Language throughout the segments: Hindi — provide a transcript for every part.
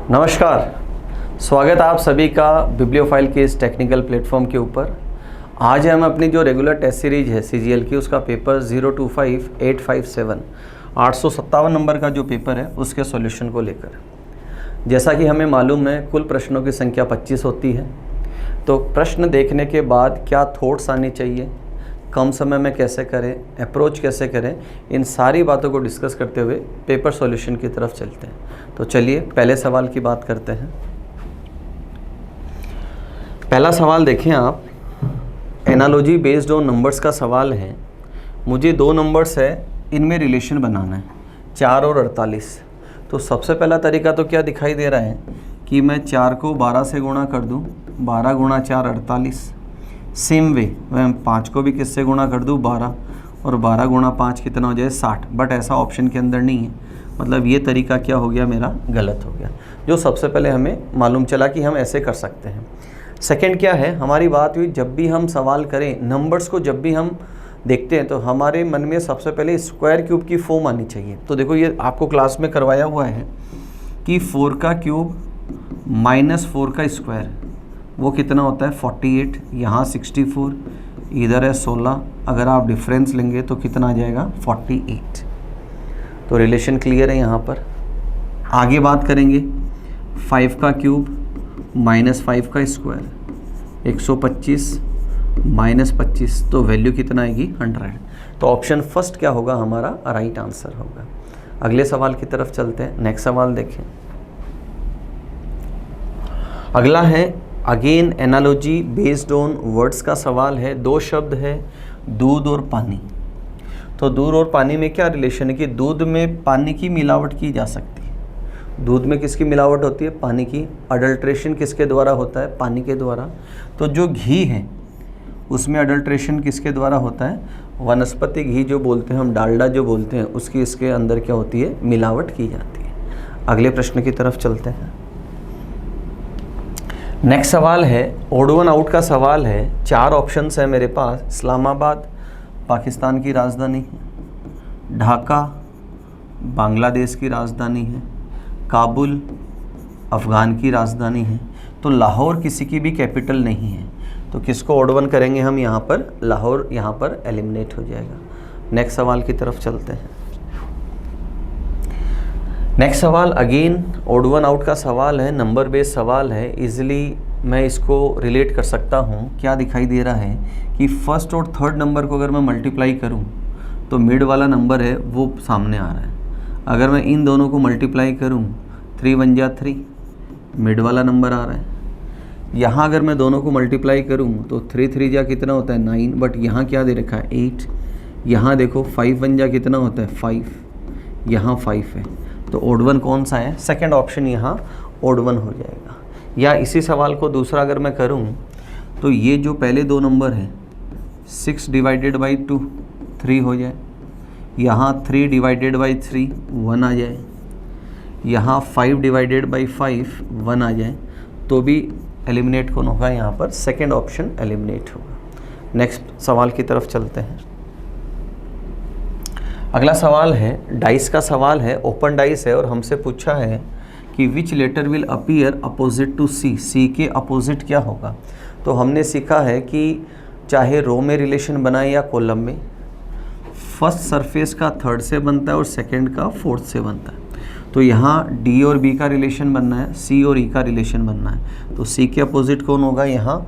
नमस्कार, स्वागत है आप सभी का बिब्लियोफाइल के इस टेक्निकल प्लेटफॉर्म के ऊपर। आज हम अपनी जो रेगुलर टेस्ट सीरीज है सीजीएल की, उसका पेपर 025857 857 नंबर का जो पेपर है उसके सॉल्यूशन को लेकर। जैसा कि हमें मालूम है कुल प्रश्नों की संख्या 25 होती है, तो प्रश्न देखने के बाद क्या थॉट्स आनी चाहिए, कम समय में कैसे करें, अप्रोच कैसे करें, इन सारी बातों को डिस्कस करते हुए पेपर सॉल्यूशन की तरफ चलते हैं। तो चलिए पहले सवाल की बात करते हैं। पहला सवाल देखें आप, एनालॉजी बेस्ड ऑन नंबर्स का सवाल है। मुझे दो नंबर्स है, इनमें रिलेशन बनाना है, 4 और 48। तो सबसे पहला तरीका तो क्या दिखाई दे रहा है कि मैं 4 को 12 से गुणा कर दूं, 12 गुणा 4 48। सेम वे मैं 5 को भी किससे गुणा कर दूं, 12, और 12 गुणा 5 कितना हो जाए, 60। बट ऐसा ऑप्शन के अंदर नहीं है, मतलब ये तरीका क्या हो गया, मेरा गलत हो गया। जो सबसे पहले हमें मालूम चला कि हम ऐसे कर सकते हैं। सेकंड क्या है, हमारी बात हुई जब भी हम सवाल करें, नंबर्स को जब भी हम देखते हैं तो हमारे मन में सबसे पहले स्क्वायर क्यूब की फॉर्म आनी चाहिए। तो देखो ये आपको क्लास में करवाया हुआ है कि 4 का क्यूब माइनस 4 का स्क्वायर वो कितना होता है, 48। यहाँ 64, इधर है 16। अगर आप डिफरेंस लेंगे तो कितना आ जाएगा, 48। तो रिलेशन क्लियर है यहाँ पर। आगे बात करेंगे, 5 का क्यूब माइनस 5 का स्क्वायर 125 माइनस 25, तो वैल्यू कितना आएगी, 100। तो ऑप्शन फर्स्ट क्या होगा, हमारा राइट आंसर होगा। अगले सवाल की तरफ चलते हैं। नेक्स्ट सवाल देखें। अगला है again analogy based on words का सवाल है। दो शब्द है, दूध और पानी। तो दूध और पानी में क्या रिलेशन है कि दूध में पानी की मिलावट की जा सकती है। दूध में किसकी मिलावट होती है, पानी की। अडल्ट्रेशन किसके द्वारा होता है, पानी के द्वारा। तो जो घी है उसमें अडल्ट्रेशन किसके द्वारा होता है, वनस्पति घी जो बोलते हैं हम, डालडा जो बोलते हैं, उसकी इसके अंदर क्या होती है, मिलावट की जाती है। अगले प्रश्न की तरफ चलते हैं। नेक्स्ट सवाल है ओड वन आउट का सवाल है। 4 ऑप्शंस है मेरे पास। इस्लामाबाद पाकिस्तान की राजधानी है, ढाका बांग्लादेश की राजधानी है, काबुल अफ़गान की राजधानी है। तो लाहौर किसी की भी कैपिटल नहीं है, तो किसको ओड वन करेंगे हम यहाँ पर, लाहौर यहाँ पर एलिमिनेट हो जाएगा। नेक्स्ट सवाल की तरफ चलते हैं। नेक्स्ट सवाल अगेन ओड वन आउट का सवाल है, नंबर बेस्ड सवाल है। इजीली मैं इसको रिलेट कर सकता हूँ। क्या दिखाई दे रहा है कि फर्स्ट और थर्ड नंबर को अगर मैं मल्टीप्लाई करूँ तो मिड वाला नंबर है वो सामने आ रहा है। अगर मैं इन दोनों को मल्टीप्लाई करूँ, 3 1 जा 3, मिड वाला नंबर आ रहा है। यहाँ अगर मैं दोनों को मल्टीप्लाई करूँ तो 3 3 जा कितना होता है, 9, बट यहाँ क्या दे रखा है, 8। यहाँ देखो 5 1 जा कितना होता है, 5, यहाँ 5 है। तो ओड वन कौन सा है, सेकंड ऑप्शन यहाँ ओड वन हो जाएगा। या इसी सवाल को दूसरा अगर मैं करूँ तो ये जो पहले दो नंबर हैं, 6 डिवाइडेड बाई 2 3 हो जाए, यहाँ 3 डिवाइडेड बाई 3 1 आ जाए, यहाँ 5 डिवाइडेड बाई 5 1 आ जाए, तो भी एलिमिनेट कौन होगा, यहाँ पर सेकंड ऑप्शन एलिमिनेट होगा। नेक्स्ट सवाल की तरफ चलते हैं। अगला सवाल है डाइस का सवाल है, ओपन डाइस है, और हमसे पूछा है कि which letter will appear opposite to C. C के अपोजिट क्या होगा। तो हमने सीखा है कि चाहे रो में रिलेशन बनाए या कॉलम में, फर्स्ट सरफेस का थर्ड से बनता है और सेकंड का फोर्थ से बनता है। तो यहाँ डी और बी का रिलेशन बनना है, सी और ई का रिलेशन बनना है। तो सी के अपोजिट कौन होगा, यहाँ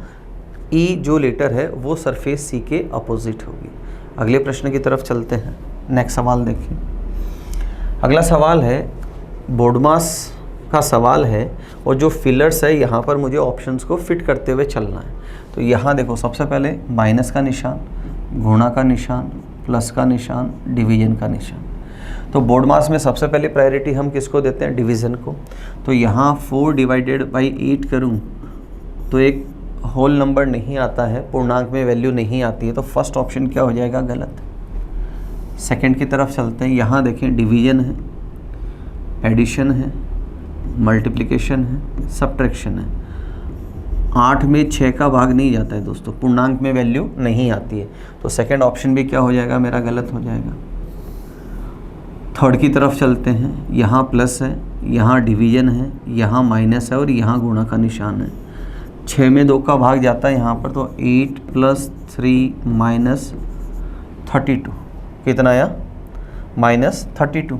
ई जो लेटर है वो सरफेस सी के अपोजिट होगी। अगले प्रश्न की तरफ चलते हैं। नेक्स्ट सवाल देखिए। अगला सवाल है बोर्डमास का सवाल है, और जो फिलर्स है यहाँ पर मुझे ऑप्शंस को फिट करते हुए चलना है। तो यहाँ देखो सबसे पहले माइनस का निशान, गुणा का निशान, प्लस का निशान, डिवीजन का निशान। तो बोर्डमास में सबसे पहले प्रायोरिटी हम किसको देते हैं, डिवीज़न को। तो यहाँ 4 डिवाइडेड बाई 8 करूँ तो एक होल नंबर नहीं आता है, पूर्णांक में वैल्यू नहीं आती है, तो फर्स्ट ऑप्शन क्या हो जाएगा, गलत। सेकंड की तरफ चलते हैं। यहाँ देखें डिवीजन है, एडिशन है, मल्टीप्लिकेशन है, सब्ट्रैक्शन है। 8 में 6 का भाग नहीं जाता है दोस्तों, पूर्णांक में वैल्यू नहीं आती है, तो सेकंड ऑप्शन भी क्या हो जाएगा, मेरा गलत हो जाएगा। थर्ड की तरफ चलते हैं। यहाँ प्लस है, यहाँ डिवीजन है, यहाँ माइनस है और यहाँ गुणा का निशान है। 6 में 2 का भाग जाता है यहाँ पर, तो 8 + 3 - 32 कितना आया? -32।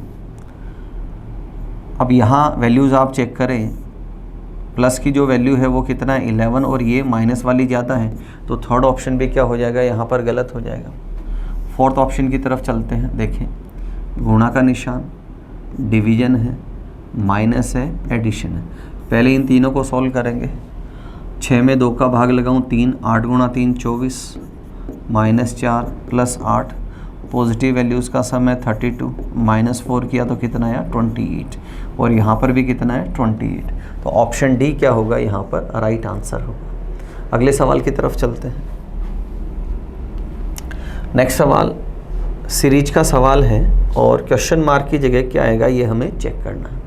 अब यहाँ वैल्यूज़ आप चेक करें, प्लस की जो वैल्यू है वो कितना है 11 और ये माइनस वाली ज़्यादा है, तो थर्ड ऑप्शन भी क्या हो जाएगा यहाँ पर गलत हो जाएगा। फोर्थ ऑप्शन की तरफ चलते हैं। देखें, गुणा का निशान, डिवीजन है, माइनस है, एडिशन है। पहले इन तीनों को सॉल्व करेंगे। 6 में 2 का भाग लगाऊं 3, 8 × 3 = 24, -4 + 8, पॉजिटिव वैल्यूज़ का सम है 32, -4 किया तो कितना आया 28, और यहाँ पर भी कितना है 28। तो ऑप्शन डी क्या होगा यहाँ पर राइट आंसर होगा। अगले सवाल की तरफ चलते हैं। नेक्स्ट सवाल सीरीज का सवाल है और क्वेश्चन मार्क की जगह क्या आएगा ये हमें चेक करना है।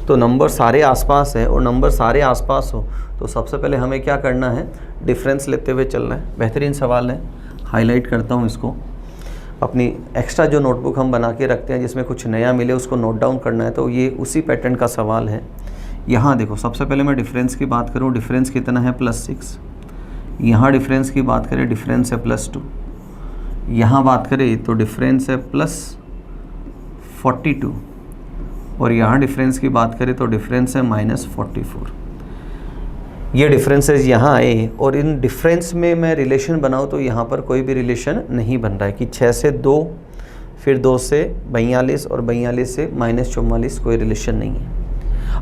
तो नंबर सारे आसपास है और नंबर सारे आसपास हो तो सबसे पहले हमें क्या करना है, डिफरेंस लेते हुए चलना है। बेहतरीन सवाल है, हाईलाइट करता हूँ इसको। अपनी एक्स्ट्रा जो नोटबुक हम बना के रखते हैं जिसमें कुछ नया मिले उसको नोट डाउन करना है, तो ये उसी पैटर्न का सवाल है। यहाँ देखो, सबसे पहले मैं डिफरेंस की बात करूँ, डिफरेंस कितना है +6। यहाँ डिफरेंस की बात करें, डिफरेंस है +2। यहाँ बात करें तो डिफरेंस है +42 और यहाँ डिफरेंस की बात करें तो डिफरेंस है -44। ये डिफरेंसेस यहाँ आए और इन डिफरेंस में मैं रिलेशन बनाऊँ तो यहाँ पर कोई भी रिलेशन नहीं बन रहा है कि 6 से 2, फिर 2 से 42 और 42 से -44, कोई रिलेशन नहीं है।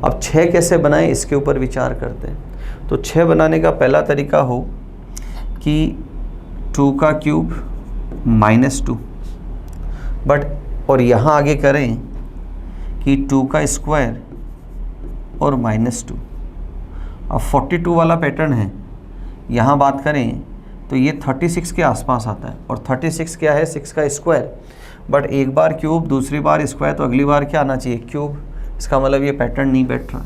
अब 6 कैसे बनाएं इसके ऊपर विचार करते हैं। तो 6 बनाने का पहला तरीका हो कि 2 का क्यूब -2, बट और यहाँ आगे करें कि 2 का स्क्वायर और -2। अब 42 वाला पैटर्न है, यहाँ बात करें तो ये 36 के आसपास आता है और 36 क्या है 6 का स्क्वायर, बट एक बार क्यूब दूसरी बार स्क्वायर तो अगली बार क्या आना चाहिए क्यूब। इसका मतलब ये पैटर्न नहीं बैठ रहा।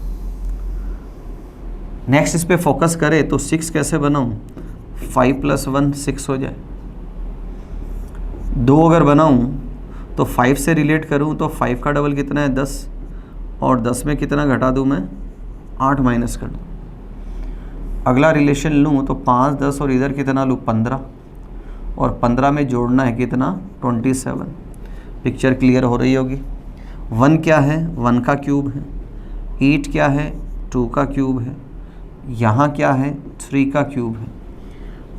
नेक्स्ट इस पे फोकस करें तो 6 कैसे बनाऊं, 5 + 1 6 हो जाए। 2 अगर बनाऊं तो 5 से रिलेट करूं तो 5 का डबल कितना है 10, और 10 में कितना घटा दूं मैं 8 माइनस कर दूं। अगला रिलेशन लूं तो 5 10 और इधर कितना लूं 15, और 15 में जोड़ना है कितना 27। पिक्चर क्लियर हो रही होगी। 1 क्या है 1 का क्यूब है, 8 क्या है 2 का क्यूब है, यहाँ क्या है 3 का क्यूब है।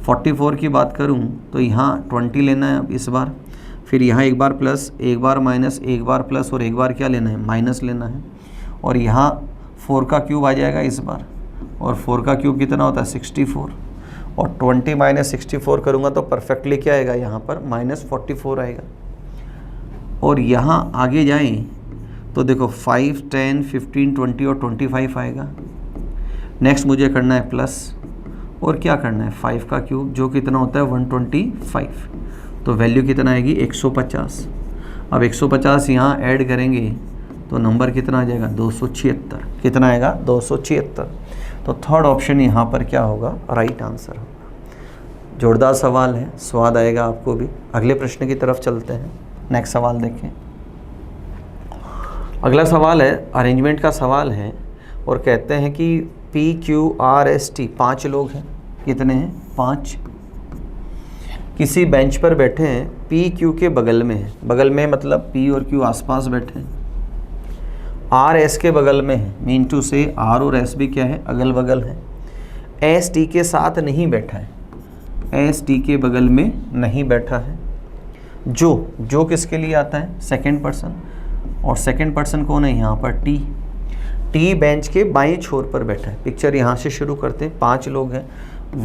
44 की बात करूँ तो यहाँ 20 लेना है अब इस बार, फिर यहाँ एक बार प्लस, एक बार माइनस, एक बार प्लस और एक बार क्या लेना है माइनस लेना है, और यहाँ 4 का क्यूब आ जाएगा इस बार, और 4 का क्यूब कितना होता है 64, और 20 - 64 करूँगा तो परफेक्टली क्या आएगा यहाँ पर -44 आएगा। और यहाँ आगे जाएं तो देखो 5 10 15 20 और 25 आएगा। नेक्स्ट मुझे करना है प्लस, और क्या करना है 5 का क्यूब जो कितना होता है 125, तो वैल्यू कितना आएगी 150। अब 150 यहाँ ऐड करेंगे तो नंबर कितना आ जाएगा 276। कितना आएगा 276। तो थर्ड ऑप्शन यहाँ पर क्या होगा राइट आंसर होगा। जोरदार सवाल है, स्वाद आएगा आपको भी। अगले प्रश्न की तरफ चलते हैं। नेक्स्ट सवाल देखें। अगला सवाल है अरेंजमेंट का सवाल है और कहते हैं कि PQRST 5 लोग हैं। कितने हैं 5। किसी बेंच पर बैठे हैं, PQ के बगल में है, बगल में मतलब P और Q आसपास बैठे हैं, R S के बगल में है, मीन टू से R और S भी क्या है अगल बगल है। S T के साथ नहीं बैठा है, S T के बगल में नहीं बैठा है। जो किसके लिए आता है सेकंड पर्सन, और सेकंड पर्सन कौन है यहाँ पर T बेंच के बाएं छोर पर बैठा है। पिक्चर यहाँ से शुरू करते हैं। 5 लोग हैं,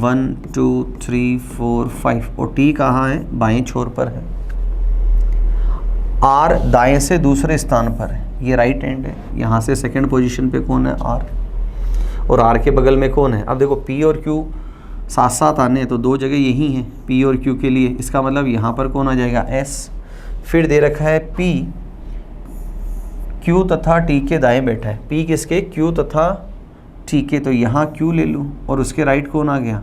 1 2 3 4 5, और T कहाँ है बाएं छोर पर है। R दाएं से दूसरे स्थान पर है, ये राइट हैंड है। यहाँ से सेकंड पोजीशन पे कौन है R, और R के बगल में कौन है। अब देखो P और Q साथ साथ आने हैं तो 2 जगह यही हैं P और Q के लिए। इसका मतलब यहाँ पर कौन आ जाएगा S। फिर दे रखा है P Q तथा T के दाएं बैठा है। P किसके Q तथा T के, तो यहाँ Q ले लूँ और उसके राइट कौन आ गया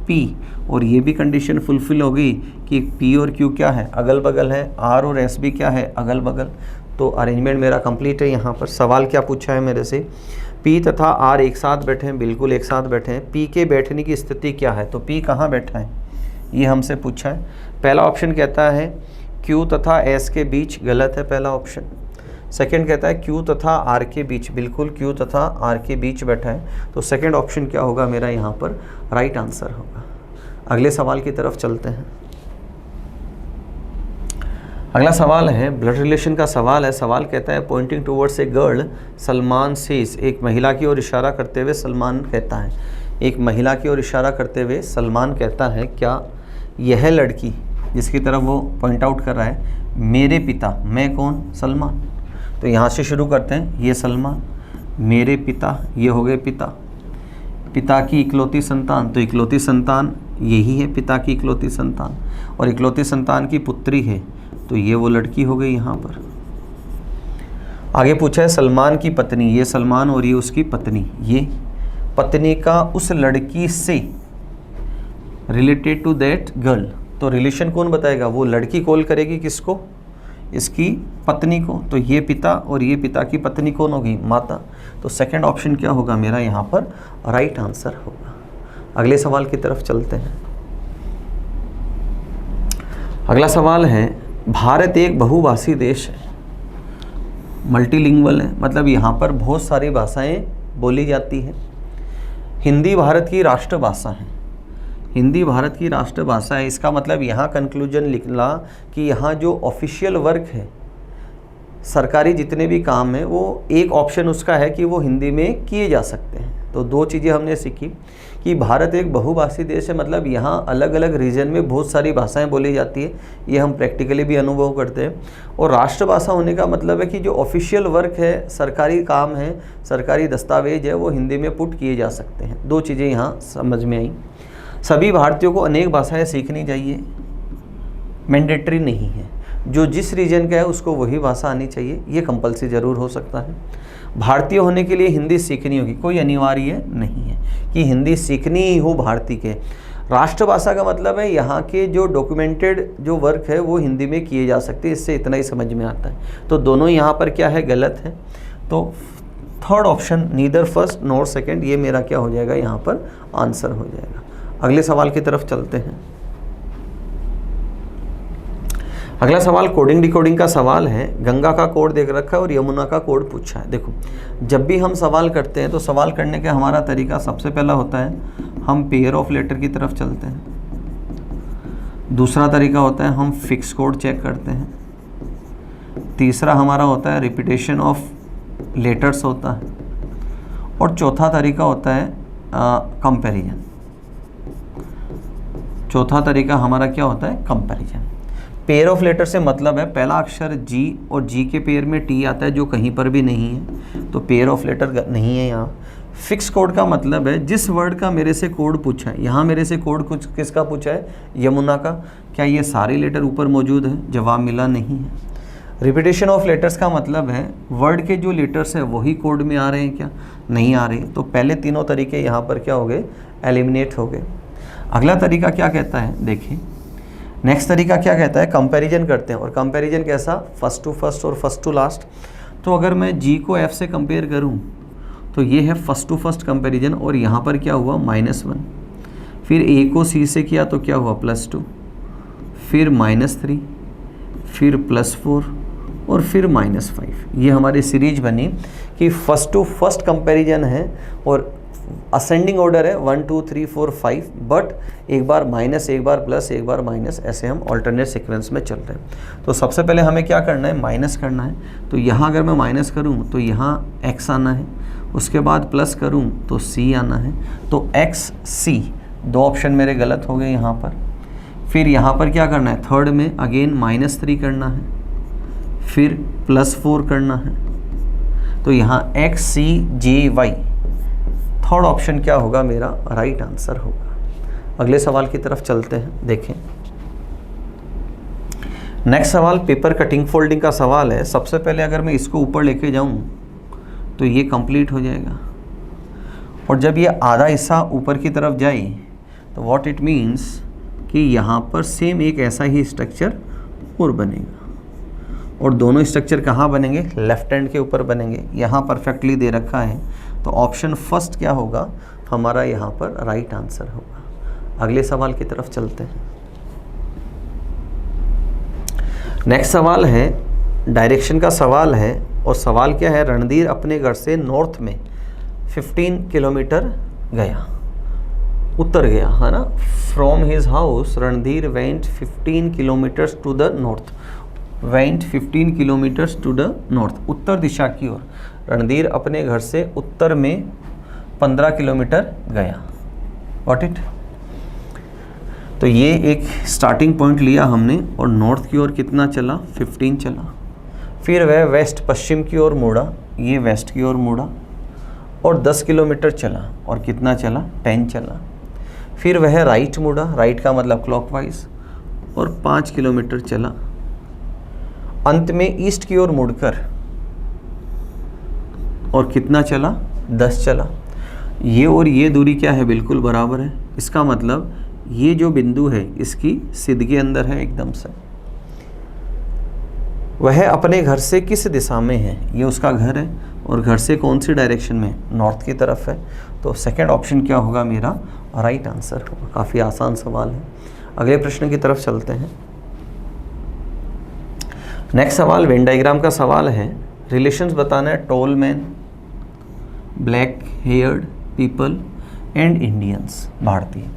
P। और ये भी कंडीशन फुलफिल हो गई कि P और Q क्या है अगल बगल है, R और S भी क्या है अगल बगल। तो अरेंजमेंट मेरा कंप्लीट है। यहाँ पर सवाल क्या पूछा है मेरे से, P तथा R एक साथ बैठे हैं, बिल्कुल एक साथ बैठे हैं। P के बैठने की स्थिति क्या है, तो P कहाँ बैठा है ये हमसे पूछा है। पहला ऑप्शन कहता है Q तथा S के बीच, गलत है पहला ऑप्शन। सेकंड कहता है Q तथा R के बीच, बिल्कुल Q तथा R के बीच बैठा है। तो सेकंड ऑप्शन क्या होगा मेरा यहाँ पर राइट आंसर होगा। अगले सवाल की तरफ चलते हैं। अगला सवाल है ब्लड रिलेशन का सवाल है। सवाल कहता है pointing towards a girl Salman says, एक महिला की ओर इशारा करते हुए सलमान कहता है, एक महिला की ओर इशारा करते हुए सलमान कहता है, क्या यह लड़की जिसकी तरफ वो पॉइंट आउट कर रहा है मेरे पिता, मैं कौन, सलमान। तो यहाँ से शुरू करते हैं, ये सलमान, मेरे पिता, ये हो गए पिता, पिता की इकलौती संतान, तो इकलौती संतान यही है पिता की इकलौती संतान, और इकलौती संतान की पुत्री है तो ये वो लड़की हो गई यहाँ पर। आगे पूछा है सलमान की पत्नी, ये सलमान और ये उसकी पत्नी, ये पत्नी का उस लड़की से रिलेटेड टू दैट गर्ल, तो रिलेशन कौन बताएगा, वो लड़की कॉल करेगी किसको, इसकी पत्नी को। तो ये पिता और ये पिता की पत्नी कौन होगी, माता। तो सेकंड ऑप्शन क्या होगा मेरा यहाँ पर राइट आंसर होगा। अगले सवाल की तरफ चलते हैं। अगला सवाल है भारत एक बहुभाषी देश है, मल्टीलिंगुअल है, मतलब यहाँ पर बहुत सारी भाषाएं बोली जाती हैं। हिंदी भारत की राष्ट्रभाषा है, हिंदी भारत की राष्ट्रभाषा है। इसका मतलब यहाँ कंक्लूजन निकला कि यहाँ जो ऑफिशियल वर्क है, सरकारी जितने भी काम हैं, वो एक ऑप्शन उसका है कि वो हिंदी में किए जा सकते हैं। तो दो चीज़ें हमने सीखी कि भारत एक बहुभाषी देश है, मतलब यहाँ अलग अलग रीजन में बहुत सारी भाषाएं बोली जाती है, ये हम प्रैक्टिकली भी अनुभव करते हैं। और राष्ट्रभाषा होने का मतलब है कि जो ऑफिशियल वर्क है, सरकारी काम है, सरकारी दस्तावेज है, वो हिंदी में पुट किए जा सकते हैं। दो चीज़ें यहाँ समझ में आई। सभी भारतीयों को अनेक भाषाएं सीखनी चाहिए, मैंडेटरी नहीं है, जो जिस रीजन का है उसको वही भाषा आनी चाहिए, ये कंपल्सरी ज़रूर हो सकता है। भारतीय होने के लिए हिंदी सीखनी होगी, कोई अनिवार्य नहीं है कि हिंदी सीखनी ही हो भारतीय के। राष्ट्रभाषा का मतलब है यहाँ के जो डॉक्यूमेंटेड जो वर्क है वो हिंदी में किए जा सकते हैं, इससे इतना ही समझ में आता है। तो दोनों यहाँ पर क्या है, गलत है। तो third option neither first nor second, ये मेरा क्या हो जाएगा यहाँ पर आंसर हो जाएगा। अगले सवाल की तरफ चलते हैं। अगला सवाल कोडिंग डिकोडिंग का सवाल है। गंगा का कोड देख रखा है और यमुना का कोड पूछा है। देखो, जब भी हम सवाल करते हैं तो सवाल करने का हमारा तरीका सबसे पहला होता है हम पेयर ऑफ लेटर की तरफ चलते हैं, दूसरा तरीका होता है हम फिक्स कोड चेक करते हैं, तीसरा हमारा होता है रिपीटेशन ऑफ लेटर्स होता है, और चौथा तरीका होता है कंपैरिजन। चौथा तरीका हमारा क्या होता है, कंपैरिजन। पेयर ऑफ लेटर से मतलब है पहला अक्षर जी और जी के पेयर में टी आता है जो कहीं पर भी नहीं है, तो पेयर ऑफ लेटर नहीं है यहाँ। फिक्स कोड का मतलब है जिस वर्ड का मेरे से कोड पूछा है, यहाँ मेरे से कोड कुछ किसका पूछा है, यमुना का, क्या ये सारे लेटर ऊपर मौजूद है, जवाब मिला नहीं है। रिपीटेशन ऑफ लेटर्स का मतलब है वर्ड के जो लेटर्स हैं वही कोड में आ रहे हैं क्या, नहीं आ रहे, तो पहले तीनों तरीके यहाँ पर क्या हो गए, एलिमिनेट हो गए। अगला तरीका क्या कहता है, देखिए नेक्स्ट तरीका क्या कहता है, कंपैरिजन करते हैं। और कंपैरिजन कैसा, फर्स्ट टू फर्स्ट और फर्स्ट टू लास्ट। तो अगर मैं जी को एफ से कंपेयर करूं तो ये है फर्स्ट टू फर्स्ट कंपैरिजन, और यहाँ पर क्या हुआ -1, फिर ए को सी से किया तो क्या हुआ +2, फिर -3, फिर +4 और फिर -5। ये हमारी सीरीज बनी कि फर्स्ट टू फर्स्ट कंपैरिजन है और असेंडिंग ऑर्डर है 1 2 3 4 5, बट एक बार माइनस, एक बार प्लस, एक बार माइनस, ऐसे हम ऑल्टरनेट सीक्वेंस में चल रहे हैं। तो सबसे पहले हमें क्या करना है, माइनस करना है। तो यहाँ अगर मैं माइनस करूँ तो यहाँ x आना है, उसके बाद प्लस करूँ तो c आना है, तो x c, दो ऑप्शन मेरे गलत हो गए यहाँ पर। फिर यहाँ पर क्या करना है, थर्ड में अगेन -3 करना है, फिर +4 करना है, तो यहाँ x c j y, third option क्या होगा मेरा राइट आंसर होगा। अगले सवाल की तरफ चलते हैं, देखें नेक्स्ट सवाल पेपर कटिंग फोल्डिंग का सवाल है। सबसे पहले अगर मैं इसको ऊपर लेके जाऊं तो ये कंप्लीट हो जाएगा, और जब ये आधा हिस्सा ऊपर की तरफ जाए तो व्हाट इट मीन्स कि यहाँ पर सेम एक ऐसा ही स्ट्रक्चर और बनेगा। और दोनों स्ट्रक्चर कहाँ बनेंगे, लेफ्ट हैंड के ऊपर बनेंगे। यहाँ परफेक्टली दे रखा है, तो ऑप्शन फर्स्ट क्या होगा हमारा यहाँ पर राइट आंसर होगा। अगले सवाल की तरफ चलते हैं। नेक्स्ट सवाल है, डायरेक्शन का सवाल है, और सवाल क्या है, रणधीर अपने घर से नॉर्थ में 15 किलोमीटर गया, उत्तर गया, है ना। From his house Randhir went 15 kilometres to the north, went 15 kilometres to the north, उत्तर दिशा की ओर। रणधीर अपने घर से उत्तर में 15 किलोमीटर गया। Got it. तो ये एक स्टार्टिंग पॉइंट लिया हमने, और नॉर्थ की ओर कितना चला, 15 चला। फिर वह वेस्ट पश्चिम की ओर मुड़ा, ये वेस्ट की ओर मुड़ा और 10 किलोमीटर चला, और कितना चला, 10 चला। फिर वह राइट मुड़ा, राइट का मतलब क्लॉकवाइज, और 5 किलोमीटर चला। अंत में ईस्ट की ओर मुड़कर और कितना चला, 10 चला। ये और ये दूरी क्या है, बिल्कुल बराबर है। इसका मतलब ये जो बिंदु है इसकी सिद्ध के अंदर है एकदम से। वह अपने घर से किस दिशा में है, ये उसका घर है, और घर से कौन सी डायरेक्शन में, नॉर्थ की तरफ है। तो सेकंड ऑप्शन क्या होगा मेरा, राइट आंसर होगा। काफ़ी आसान सवाल है। अगले प्रश्न की तरफ चलते हैं। नेक्स्ट सवाल वेन डायग्राम का सवाल है। रिलेशंस बताना है tall man, black heard people and Indians, भारतीय।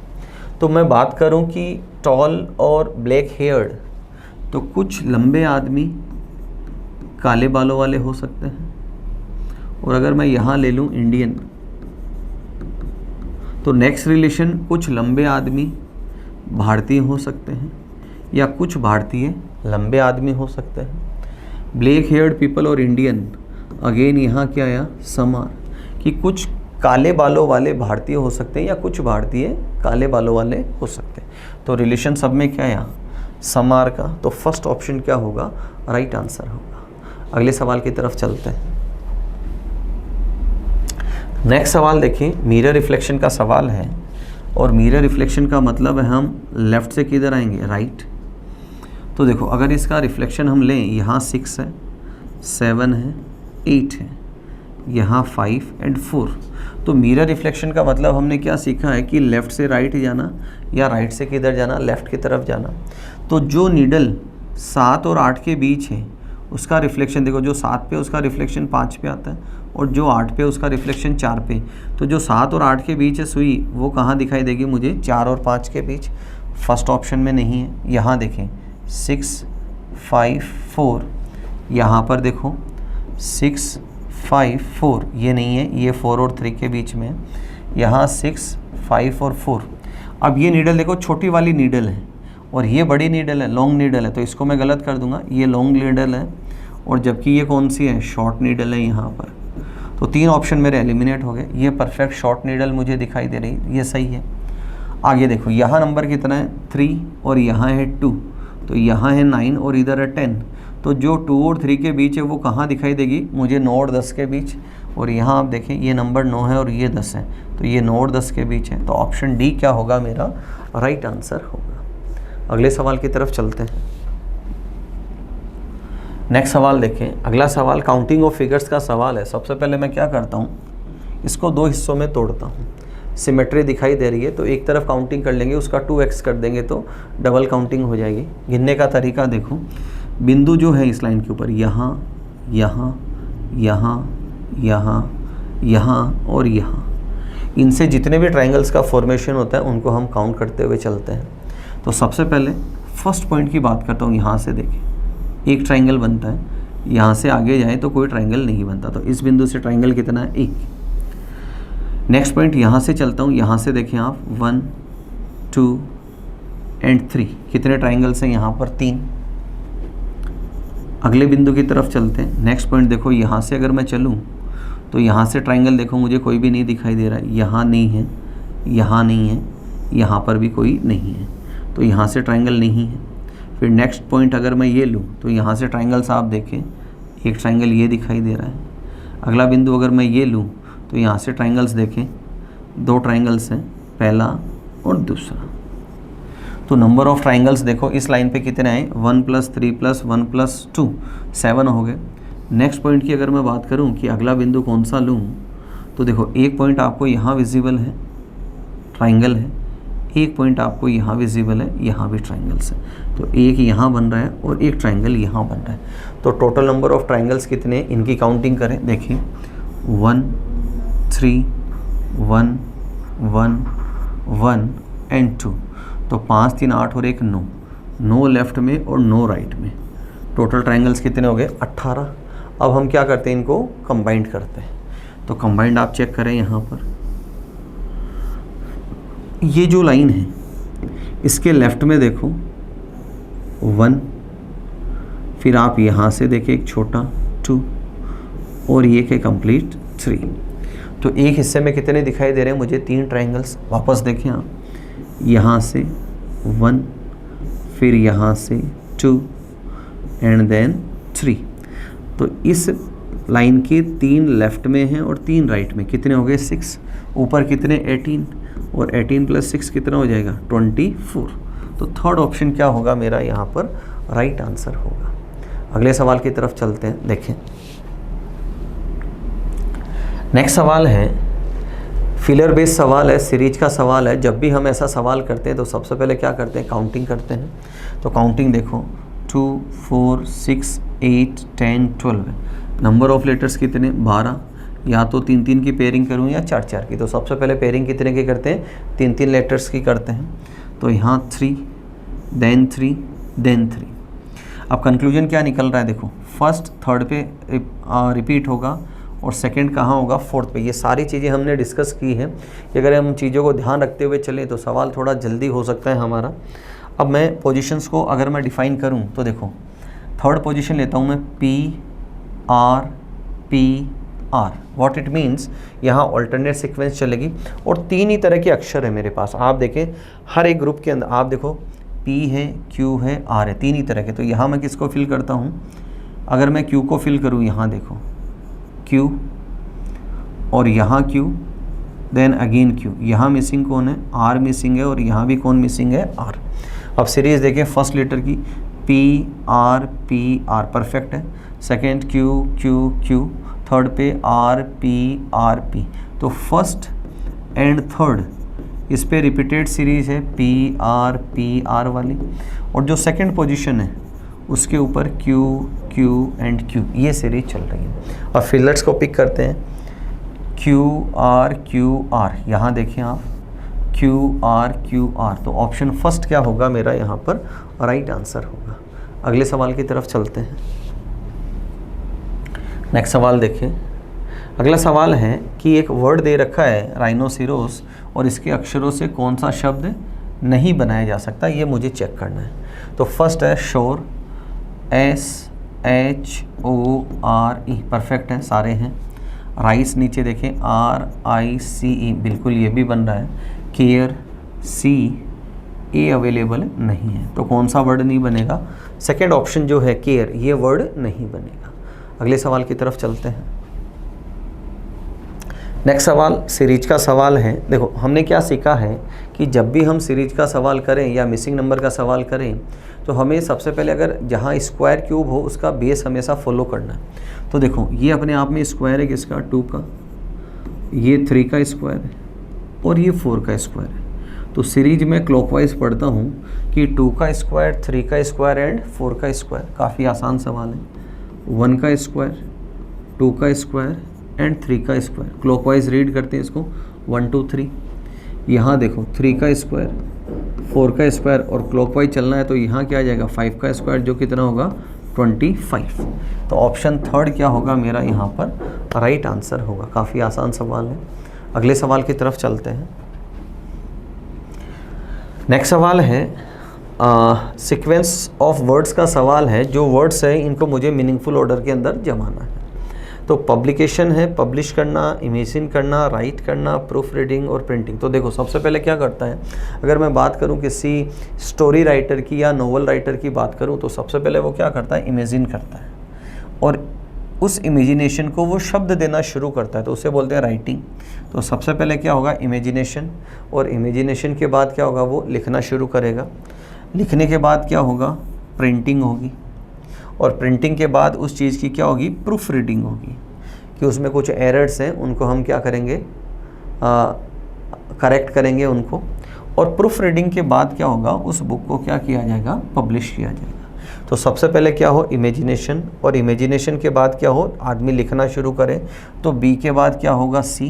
तो मैं बात करूं कि टॉल और ब्लैक हेयर्ड, तो कुछ लंबे आदमी काले बालों वाले हो सकते हैं, और अगर मैं यहाँ ले लूँ इंडियन, तो नेक्स्ट रिलेशन कुछ लंबे आदमी भारतीय हो सकते हैं, या कुछ भारतीय लंबे आदमी हो सकते हैं। ब्लैक हेयर्ड पीपल और इंडियन, अगेन यहाँ क्या आया, समार, कि कुछ काले बालों वाले भारतीय हो सकते हैं या कुछ भारतीय काले बालों वाले हो सकते हैं। तो रिलेशन सब में क्या आया, समार का। तो फर्स्ट ऑप्शन क्या होगा, राइट आंसर होगा। अगले सवाल की तरफ चलते हैं। नेक्स्ट सवाल देखिए, मिरर रिफ्लेक्शन का सवाल है, और मिरर रिफ्लेक्शन का मतलब है हम लेफ्ट से किधर आएंगे, राइट। तो देखो अगर इसका रिफ्लेक्शन हम लें, यहाँ 6 है, 7 है, 8 है, यहाँ 5 एंड 4। तो मिरर रिफ्लेक्शन का मतलब हमने क्या सीखा है कि लेफ़्ट से राइट जाना, या राइट से किधर जाना, लेफ़्ट की तरफ जाना। तो जो नीडल 7 और 8 के बीच है उसका रिफ्लेक्शन देखो, जो 7 पे उसका रिफ्लेक्शन 5 पे आता है, और जो 8 पे उसका रिफ्लेक्शन 4 पे। तो जो 7 और 8 के बीच है सुई, वो कहाँ दिखाई देगी मुझे, 4 और 5 के बीच। फर्स्ट ऑप्शन में नहीं है। यहाँ देखें 6, 5, 4, यहाँ पर देखो 6, 5, 4, ये नहीं है, ये 4 और 3 के बीच में है। यहाँ 6, 5 और 4। अब ये नीडल देखो छोटी वाली नीडल है, और ये बड़ी नीडल है, लॉन्ग नीडल है, तो इसको मैं गलत कर दूंगा, ये लॉन्ग नीडल है, और जबकि ये कौन सी है, शॉर्ट नीडल है यहाँ पर। तो 3 ऑप्शन मेरे एलिमिनेट हो गए। ये परफेक्ट शॉर्ट नीडल मुझे दिखाई दे रही, ये सही है। आगे देखो यहाँ नंबर कितना है, 3, और यहाँ है 2, तो यहाँ है 9 और इधर है 10। तो जो 2 और 3 के बीच है वो कहाँ दिखाई देगी मुझे, 9 और 10 के बीच। और यहाँ आप देखें ये नंबर 9 है और ये 10 है, तो ये 9 और 10 के बीच है। तो ऑप्शन डी क्या होगा मेरा, राइट आंसर होगा। अगले सवाल की तरफ चलते हैं। नेक्स्ट सवाल देखें। अगला सवाल काउंटिंग ऑफ फिगर्स का सवाल है। सबसे पहले मैं क्या करता हूँ, इसको 2 हिस्सों में तोड़ता हूँ। सिमेट्री दिखाई दे रही है तो एक तरफ काउंटिंग कर लेंगे, उसका 2x कर देंगे तो डबल काउंटिंग हो जाएगी। गिनने का तरीका देखो, बिंदु जो है इस लाइन के ऊपर, यहाँ, यहाँ, यहाँ, यहाँ, यहाँ और यहाँ, इनसे जितने भी ट्रायंगल्स का फॉर्मेशन होता है उनको हम काउंट करते हुए चलते हैं। तो सबसे पहले फर्स्ट पॉइंट की बात करता हूँ। यहाँ से देखें एक ट्रायंगल बनता है, यहाँ से आगे जाए तो कोई ट्रायंगल नहीं बनता। तो इस बिंदु से ट्रायंगल कितना है, 1। नेक्स्ट पॉइंट यहाँ से चलता हूँ, यहाँ से देखें आप 1, 2 एंड 3, कितने ट्रायंगल्स हैं यहाँ पर, 3। अगले बिंदु की तरफ चलते हैं। नेक्स्ट पॉइंट देखो, यहाँ से अगर मैं चलूँ तो यहाँ से ट्रायंगल देखो मुझे कोई भी नहीं दिखाई दे रहा है, यहाँ नहीं है, यहाँ नहीं है, यहाँ पर भी कोई नहीं है, तो यहाँ से ट्रायंगल नहीं है। फिर नेक्स्ट पॉइंट अगर मैं ये लूँ तो यहाँ से ट्रायंगल्स आप देखें, एक ट्रायंगल ये दिखाई दे रहा है। अगला बिंदु अगर मैं ये लूँ तो यहाँ से ट्रायंगल्स देखें, 2 ट्रायंगल्स हैं, पहला और दूसरा। तो नंबर ऑफ ट्राइंगल्स देखो इस लाइन पे कितने आए, 1 + 3 + 1 + 2 7 हो गए। नेक्स्ट पॉइंट की अगर मैं बात करूं कि अगला बिंदु कौन सा लूं, तो देखो एक पॉइंट आपको यहाँ विजिबल है, ट्राइंगल है, एक पॉइंट आपको यहाँ विजिबल है, यहाँ भी ट्राइंगल्स है। तो एक यहाँ बन रहा है और एक ट्राइंगल यहाँ बन रहा है। तो टोटल नंबर ऑफ ट्राइंगल्स कितने, इनकी काउंटिंग करें। देखिए 1 3 1 1 1 एंड 2, तो 5 3 8 और 1 9, 9 लेफ्ट में और 9 राइट में। टोटल ट्राइंगल्स कितने हो गए, 18। अब हम क्या करते हैं, इनको कंबाइंड करते हैं। तो कंबाइंड आप चेक करें यहाँ पर, ये जो लाइन है इसके लेफ्ट में देखो 1, फिर आप यहाँ से देखें एक छोटा 2 और ये के कंप्लीट 3। तो एक हिस्से में कितने दिखाई दे रहे हैं मुझे, 3 ट्राइंगल्स। वापस देखें आप, यहाँ से 1, फिर यहाँ से 2 एंड देन 3। तो इस लाइन के 3 लेफ्ट में हैं और 3 राइट में, कितने हो गए 6। ऊपर कितने 18, और 18 + 6 कितना हो जाएगा 24। तो थर्ड ऑप्शन क्या होगा मेरा यहाँ पर राइट आंसर होगा। अगले सवाल की तरफ चलते हैं। देखें नेक्स्ट सवाल है फिलर बेस्ड सवाल है, सीरीज का सवाल है। जब भी हम ऐसा सवाल करते हैं तो सबसे पहले क्या करते हैं, काउंटिंग करते हैं। तो काउंटिंग देखो 2 4 6 8 10 12, नंबर ऑफ लेटर्स कितने 12। या तो 3 3 की पेयरिंग करूँ या 4 4 की। तो सबसे पहले पेयरिंग कितने की करते हैं, 3 3 लेटर्स की करते हैं। तो यहाँ 3 देन 3 देन 3। अब कंक्लूजन क्या निकल रहा है, देखो फर्स्ट थर्ड पे रिपीट होगा और सेकंड कहाँ होगा, फोर्थ पे। ये सारी चीज़ें हमने डिस्कस की है कि अगर हम चीज़ों को ध्यान रखते हुए चलें तो सवाल थोड़ा जल्दी हो सकता है हमारा। अब मैं पोजीशंस को अगर मैं डिफ़ाइन करूं तो देखो थर्ड पोजीशन लेता हूं मैं PR PR। What it means, यहाँ ऑल्टरनेट सीक्वेंस चलेगी और 3 ही तरह के अक्षर है मेरे पास। आप देखें हर एक ग्रुप के अंदर आप देखो P है, Q है, R है, 3 ही तरह के। तो यहाँ मैं किसको फिल करता हूँ, अगर मैं Q को फिल करूँ, यहाँ देखो Q और यहाँ Q देन अगेन Q। यहाँ मिसिंग कौन है, R मिसिंग है, और यहाँ भी कौन मिसिंग है, R। अब सीरीज देखें फर्स्ट लेटर की PR PR परफेक्ट है, second Q Q Q, third पे R P। तो फर्स्ट एंड थर्ड इस पे रिपीटेड सीरीज है PR वाली, और जो सेकेंड पोजीशन है उसके ऊपर Q एंड Q, ये सीरीज चल रही है। और फिलर्स को पिक करते हैं QR, यहाँ देखिए आप QR। तो ऑप्शन फर्स्ट क्या होगा मेरा यहाँ पर राइट आंसर होगा। अगले सवाल की तरफ चलते हैं। नेक्स्ट सवाल देखिए। अगला सवाल है कि एक वर्ड दे रखा है राइनोसिरोस, और इसके अक्षरों से कौन सा शब्द नहीं बनाया जा सकता, ये मुझे चेक करना है। तो फर्स्ट है शोर, SHORE, परफेक्ट है, सारे हैं। राइस नीचे देखें RICE, बिल्कुल ये भी बन रहा है। केयर CA अवेलेबल नहीं है, तो कौन सा वर्ड नहीं बनेगा, सेकेंड ऑप्शन जो है केयर, ये वर्ड नहीं बनेगा। अगले सवाल की तरफ चलते हैं। नेक्स्ट सवाल सीरीज का सवाल है। देखो हमने क्या सीखा है कि जब भी हम सीरीज का सवाल करें या मिसिंग नंबर का सवाल करें तो हमें सबसे पहले अगर जहाँ स्क्वायर क्यूब हो उसका बेस हमेशा फॉलो करना है। तो देखो ये अपने आप में स्क्वायर है किसका, 2 का, ये 3 का स्क्वायर है और ये 4 का स्क्वायर है। तो सीरीज में क्लॉकवाइज पढ़ता हूँ कि 2 का स्क्वायर, 3 का स्क्वायर एंड 4 का स्क्वायर। काफ़ी आसान सवाल है। 1 का स्क्वायर, 2 का स्क्वायर एंड 3 का स्क्वायर। क्लॉकवाइज रीड करते हैं इसको 1 2 3। यहाँ देखो 3 का स्क्वायर, 4 का स्क्वायर, और क्लॉकवाइज चलना है तो यहाँ क्या आ जाएगा 5 का स्क्वायर, जो कितना होगा 25। तो ऑप्शन थर्ड क्या होगा मेरा यहाँ पर राइट आंसर होगा। काफ़ी आसान सवाल है। अगले सवाल की तरफ चलते हैं। नेक्स्ट सवाल है सीक्वेंस ऑफ वर्ड्स का सवाल है। जो वर्ड्स है इनको मुझे मीनिंगफुल ऑर्डर के अंदर जमाना है। तो पब्लिकेशन है, पब्लिश करना, इमेजिन करना, राइट करना, प्रूफ रीडिंग और प्रिंटिंग। तो देखो सबसे पहले क्या करता है, अगर मैं बात करूं किसी स्टोरी राइटर की या नोवेल राइटर की बात करूं तो सबसे पहले वो क्या करता है, इमेजिन करता है। और उस इमेजिनेशन को वो शब्द देना शुरू करता है तो उसे बोलते हैं राइटिंग। तो सबसे पहले क्या होगा, इमेजिनेशन, और इमेजिनेशन के बाद क्या होगा, वो लिखना शुरू करेगा। लिखने के बाद क्या होगा, प्रिंटिंग होगी, और प्रिंटिंग के बाद उस चीज़ की क्या होगी, प्रूफ रीडिंग होगी, कि उसमें कुछ एरर्स हैं उनको हम क्या करेंगे, करेक्ट करेंगे उनको। और प्रूफ रीडिंग के बाद क्या होगा, उस बुक को क्या किया जाएगा, पब्लिश किया जाएगा। तो सबसे पहले क्या हो, इमेजिनेशन, और इमेजिनेशन के बाद क्या हो, आदमी लिखना शुरू करे। तो बी के बाद क्या होगा, सी,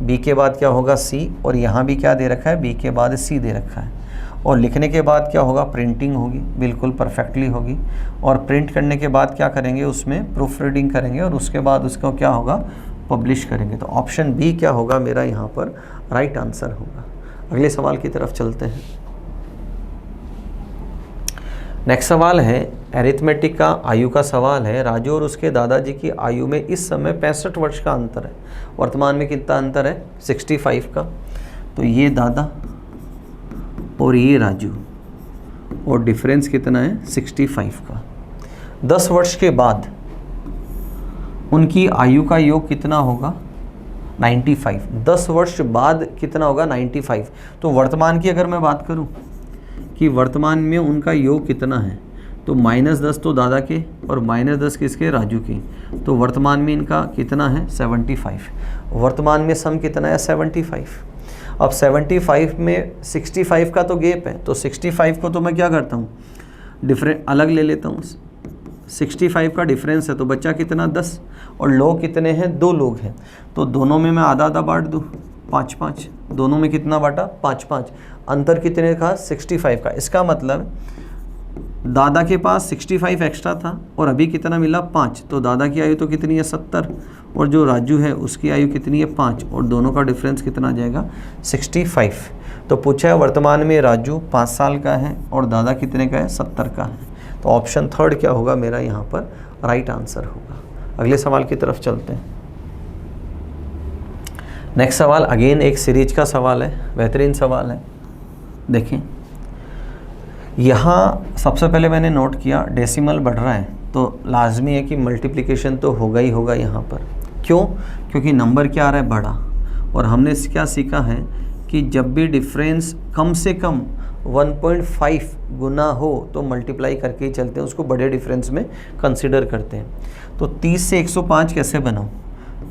बी के बाद क्या होगा, सी, और यहाँ भी क्या दे रखा है, बी के बाद सी दे रखा है। और लिखने के बाद क्या होगा, प्रिंटिंग होगी, बिल्कुल परफेक्टली होगी। और प्रिंट करने के बाद क्या करेंगे, उसमें प्रूफ रीडिंग करेंगे, और उसके बाद उसको क्या होगा, पब्लिश करेंगे। तो ऑप्शन बी क्या होगा मेरा यहाँ पर राइट आंसर होगा। अगले सवाल की तरफ चलते हैं। नेक्स्ट सवाल है एरिथमेटिक का, आयु का सवाल है। राजू और उसके दादाजी की आयु में इस समय 65 वर्ष का अंतर है। वर्तमान में कितना अंतर है, 65 का। तो ये दादा और ये राजू, और डिफरेंस कितना है, 65 का। 10 वर्ष के बाद उनकी आयु का योग कितना होगा, 95। 10 वर्ष बाद कितना होगा, 95। तो वर्तमान की अगर मैं बात करूं कि वर्तमान में उनका योग कितना है, तो -10 तो दादा के और -10 किसके, राजू के। तो वर्तमान में इनका कितना है, 75। वर्तमान में सम कितना है, 75। अब 75 में 65 का तो गैप है, तो 65 को तो मैं क्या करता हूँ, डिफरेंट अलग ले लेता हूँ। 65 का डिफरेंस है तो बच्चा कितना, 10, और लोग कितने हैं, 2 लोग हैं। तो दोनों में मैं आधा आधा बांट दूँ, 5-5। दोनों में कितना बांटा, 5-5। अंतर कितने का, 65 का। इसका मतलब दादा के पास 65 एक्स्ट्रा था और अभी कितना मिला, 5। तो दादा की आयु तो कितनी है, 70, और जो राजू है उसकी आयु कितनी है, 5, और दोनों का डिफरेंस कितना आ जाएगा, 65। तो पूछा है वर्तमान में राजू 5 साल का है और दादा कितने का है, 70 का है। तो ऑप्शन थर्ड क्या होगा मेरा यहाँ पर राइट आंसर होगा। अगले सवाल की तरफ चलते हैं। नेक्स्ट सवाल अगेन एक सीरीज का सवाल है, बेहतरीन सवाल है। देखें यहाँ सबसे पहले मैंने नोट किया डेसिमल बढ़ रहा है, तो लाजमी है कि मल्टीप्लिकेशन तो होगा ही होगा यहाँ पर। क्यों, क्योंकि नंबर क्या आ रहा है, बड़ा। और हमने क्या सीखा है कि जब भी डिफरेंस कम से कम 1.5 गुना हो तो मल्टीप्लाई करके ही चलते हैं, उसको बड़े डिफरेंस में कंसिडर करते हैं। तो 30 से 105 कैसे बनाऊँ,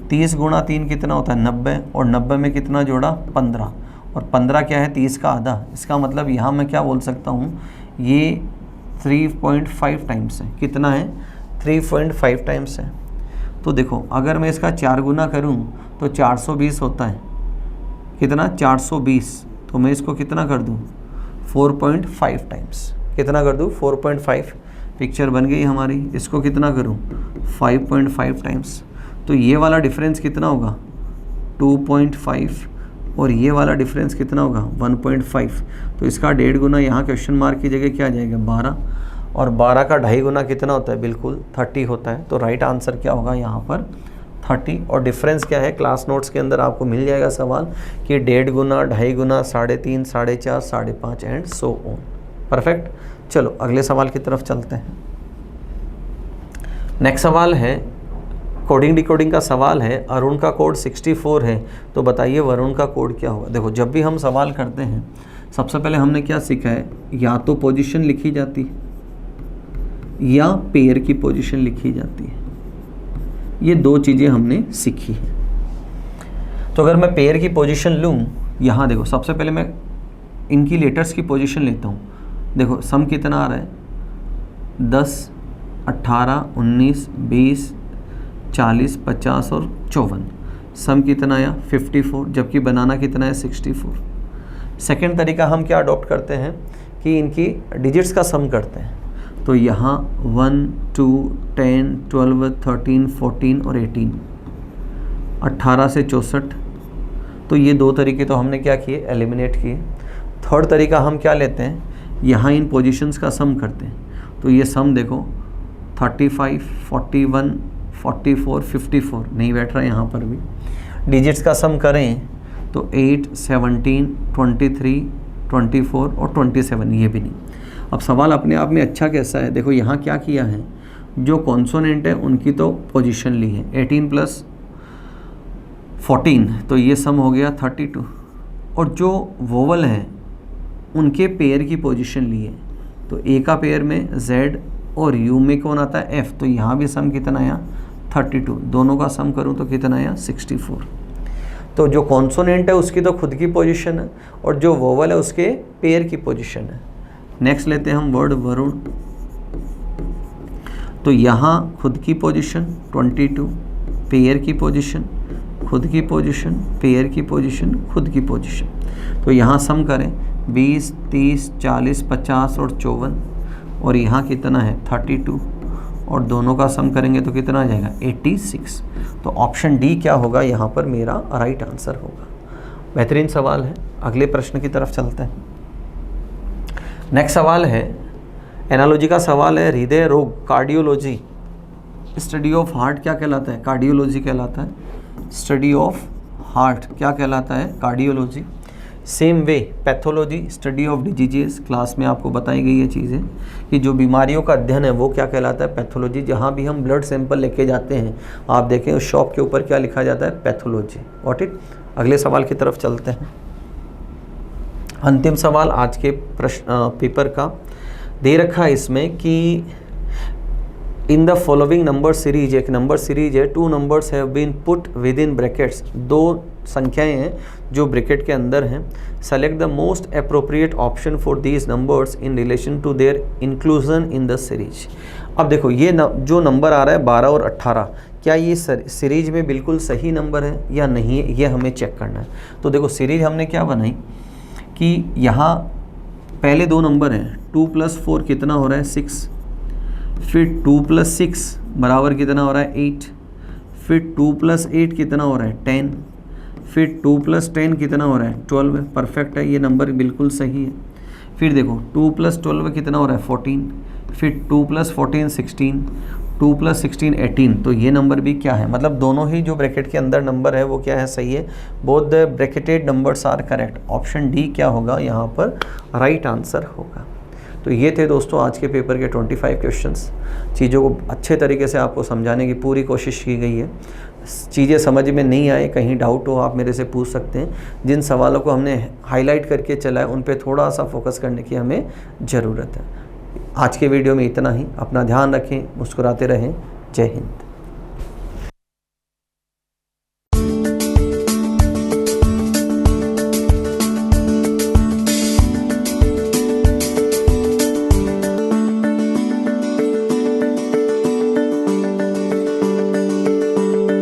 30 गुणा 3 कितना होता है, 90, और 90 में कितना जोड़ा, 15, और 15 क्या है, 30 का आधा। इसका मतलब यहाँ मैं क्या बोल सकता हूँ, ये 3.5 टाइम्स है। कितना है, 3.5 टाइम्स है। तो देखो अगर मैं इसका 4 गुना करूँ तो 420 होता है, कितना, 420। तो मैं इसको कितना कर दूँ, 4.5 टाइम्स। कितना कर दूँ, 4.5। पिक्चर बन गई हमारी। इसको कितना करूँ, 5.5 टाइम्स। तो ये वाला डिफरेंस कितना होगा, 2.5, और ये वाला डिफरेंस कितना होगा, 1.5। तो इसका 1.5 गुना यहाँ क्वेश्चन मार्क की जगह क्या आ जाएगा, 12, और 12 का 2.5 गुना कितना होता है, बिल्कुल 30 होता है। तो राइट आंसर क्या होगा यहाँ पर, 30। और डिफरेंस क्या है, क्लास नोट्स के अंदर आपको मिल जाएगा सवाल कि 1.5 गुना, 2.5 गुना, 3.5, 4.5, 5.5 एंड सो ऑन। परफेक्ट। चलो अगले सवाल की तरफ चलते हैं। नेक्स्ट सवाल है कोडिंग डिकोडिंग का सवाल है। अरुण का कोड 64 है, तो बताइए वरुण का कोड क्या होगा। देखो जब भी हम सवाल करते हैं सबसे पहले हमने क्या सीखा है, या तो पोजीशन लिखी जाती है या पेयर की पोजीशन लिखी जाती है। ये 2 चीज़ें हमने सीखी हैं। तो अगर मैं पेयर की पोजीशन लूँ, यहाँ देखो सबसे पहले मैं इनकी लेटर्स की पोजीशन लेता हूँ। देखो सम कितना आ रहा है, 10, 18, 19, 20, 40, 50 और 54। सम कितना आया, 54, जबकि बनाना कितना है, 64। सेकेंड तरीका हम क्या अडॉप्ट करते हैं कि इनकी डिजिट्स का सम करते हैं। तो यहाँ 1, 2, 10, 12, 13, 14 और 18, 18 से 64। तो ये 2 तरीके तो हमने क्या किए, एलिमिनेट किए। थर्ड तरीका हम क्या लेते हैं, यहाँ इन पोजीशंस का सम करते हैं। तो ये सम देखो 35, 41, 44, 54 नहीं बैठ रहा है यहाँ पर भी। डिजिट्स का सम करें तो 8, 17, 23, 24 और 27, ये भी नहीं। अब सवाल अपने आप में अच्छा कैसा है, देखो यहाँ क्या किया है, जो कॉन्सोनेंट है उनकी तो पोजीशन ली है, 18 + 14 तो ये सम हो गया 32, और जो वोवल हैं उनके पेयर की पोजीशन ली है, तो ए का पेयर में Z और U में कौन आता है F, तो यहाँ भी सम कितना आया 32, दोनों का सम करूँ तो कितना आया 64। तो जो कॉन्सोनेंट है उसकी तो खुद की पोजीशन है और जो वोवल है उसके पेयर की पोजीशन है। नेक्स्ट लेते हैं हम वर्ड वरुण, तो यहाँ खुद की पोजीशन 22, पेयर की पोजीशन, खुद की पोजीशन, पेयर की पोजीशन, खुद की पोजीशन। तो यहाँ सम करें 20, 30, 40, 50 और 54, और यहाँ कितना है 32, और दोनों का सम करेंगे तो कितना आ जाएगा 86। तो ऑप्शन डी क्या होगा यहाँ पर मेरा राइट आंसर होगा। बेहतरीन सवाल है। अगले प्रश्न की तरफ चलते हैं। नेक्स्ट सवाल है, एनालॉजी का सवाल है, हृदय रोग कार्डियोलॉजी स्टडी ऑफ हार्ट क्या कहलाता है, कार्डियोलॉजी कहलाता है। स्टडी ऑफ हार्ट क्या कहलाता है, cardiology. Same way pathology study of diseases, class में आपको बताई गई ये चीज़ें कि जो बीमारियों का अध्ययन है वो क्या कहलाता है, पैथोलॉजी। जहाँ भी हम ब्लड सैंपल लेके जाते हैं आप देखें उस शॉप के ऊपर क्या लिखा जाता है, पैथोलॉजी। Got it. अगले सवाल की तरफ चलते हैं। अंतिम सवाल आज के प्रश्न पेपर का दे रखा है इसमें कि in the following number series, एक नंबर सीरीज है, 2 numbers have been put within brackets, 2 संख्याएं हैं जो ब्रैकेट के अंदर हैं। Select the most appropriate option for these numbers in relation to their inclusion in the series. अब देखो ये जो नंबर आ रहा है 12 और 18, क्या ये सीरीज में बिल्कुल सही नंबर है या नहीं है, ये हमें चेक करना है। तो देखो सीरीज हमने क्या बनाई कि यहाँ पहले 2 नंबर हैं, 2 + 4 कितना हो रहा है 6, फिर 2 + 6 बराबर कितना हो रहा है 8, फिर 2 + 8 कितना हो रहा है 10, फिर 2 + 10 कितना हो रहा है 12। परफेक्ट है, ये नंबर बिल्कुल सही है। फिर देखो 2 + 12 कितना हो रहा है 14, फिर 2 + 14 16, 2 + 16 18। तो ये नंबर भी क्या है, मतलब दोनों ही जो ब्रैकेट के अंदर नंबर है वो क्या है, सही है। Both the bracketed numbers are correct. Option D क्या होगा यहाँ पर राइट आंसर होगा। तो ये थे दोस्तों आज के पेपर के 25 क्वेश्चंस। चीज़ों को अच्छे तरीके से आपको समझाने की पूरी कोशिश की गई है। चीज़ें समझ में नहीं आए, कहीं डाउट हो आप मेरे से पूछ सकते हैं। जिन सवालों को हमने हाईलाइट करके चला है उन पे थोड़ा सा फोकस करने की हमें ज़रूरत है। आज के वीडियो में इतना ही। अपना ध्यान रखें, मुस्कुराते रहें। जय हिंद।